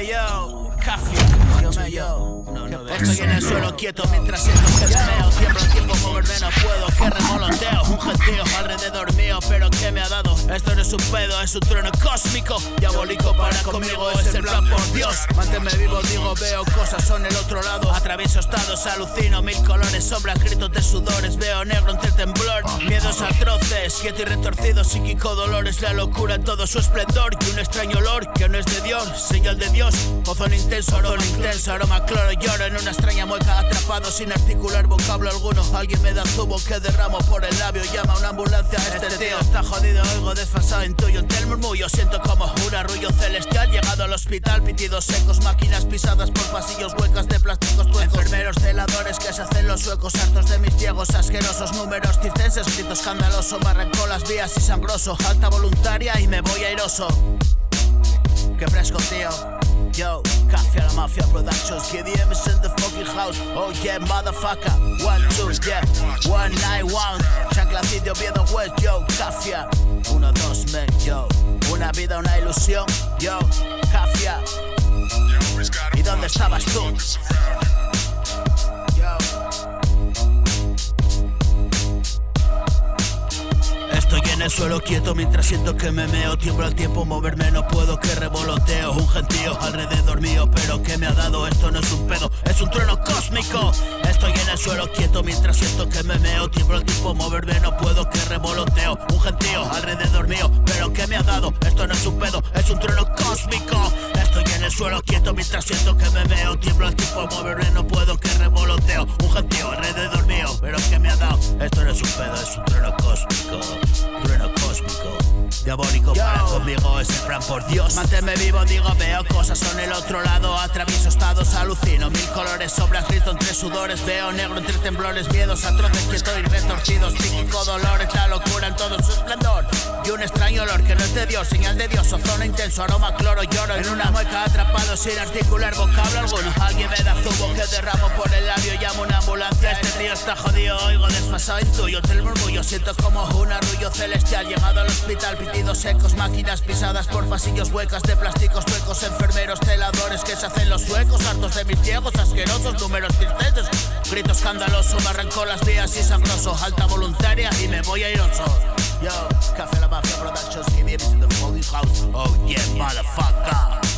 yo, café, estoy en el suelo quieto mientras siento que meo. Tiemblo el tiempo, moverme no puedo, que revoloteo. Un gentío alrededor mío, pero ¿qué me ha dado? Esto no es un pedo, es un trueno cósmico. Diabólico para conmigo, es el plan por Dios. Manténme vivo, digo, veo cosas, son el otro lado. Atravieso estados, alucino, mil colores, sombras, gritos de sudores. Veo negro entre temblor, miedos atroces, quieto y retorcido, psíquico dolores. La locura en todo su esplendor y un extraño olor que no es de Dios, señal de Dios. Ozono intenso, aroma cloro. Lloro en una extraña mueca, atrapado sin articular vocablo alguno. Alguien me da zumo que derramo por el labio. Llama una ambulancia, este tío está jodido. Oigo desfasado, intuyo entre el murmullo. Siento como un arrullo celestial. Llegado al hospital, pitidos secos, máquinas pisadas por pasillos, huecas de plásticos tuecos. Enfermeros, celadores que se hacen los suecos, hartos de mis ciegos, asquerosos números circenses. Grito escandaloso, me arrancó las vías y sangroso. Alta voluntaria y me voy airoso. Qué fresco, tío. Yo, Café a la Mafia Productions, KDM is in the fucking house. Oh yeah, motherfucker. 1, 2, yeah, 191. Chanclacidio, Oviedo West, yo, Cafia. 1, 2, men, yo. Una vida, una ilusión, yo, Cafia. ¿Y dónde estabas tú? Yo. Estoy en el suelo quieto mientras siento que me meo. Tiembla el tiempo, moverme no puedo, que revoloteo. Un gentío alrededor mío, pero ¿qué me ha dado? Esto no es un pedo, es un trueno cósmico. Estoy en el suelo quieto mientras siento que me meo. Tiembla el tiempo, moverme no puedo, que revoloteo. Un gentío alrededor mío, pero ¿qué me ha dado? Esto no es un pedo, es un trueno cósmico. Estoy en el suelo quieto mientras siento que me meo. Tiembla el tiempo, moverme no puedo, que revoloteo. Un gentío alrededor mío, pero ¿qué me ha dado? Esto no es un pedo, es un trueno cósmico. Trueno cósmico, diabólico para conmigo, es el plan por Dios. Manténme vivo, digo, veo cosas, son el otro lado. Atravieso estados, alucino, mil colores, sombras, grito entre sudores. Veo negro entre temblores, miedos atroces, quieto y retorcidos. Psíquico dolores, la locura en todo su esplendor. Y un extraño olor que no es de Dios, señal de Dios. Ozono intenso, aroma cloro, lloro en una mueca, atrapado sin articular vocablo alguno. Alguien me da zumo que derramo por el labio. Llamo una ambulancia, este río está jodido. Oigo desfasado, intuyo entre el murmullo. Siento como un arrullo celestial. Llegado al hospital, pitidos secos, máquinas pisadas por pasillos, huecas de plásticos tuecos. Enfermeros, celadores que se hacen los suecos, hartos de mis ciegos, asquerosos números circenses. Grito escandaloso, me arrancó las vías y sangroso. Alta voluntaria y me voy airoso. Yo, Café La Mafia Productions, KDM is in the fucking house. Oh yeah, motherfucker.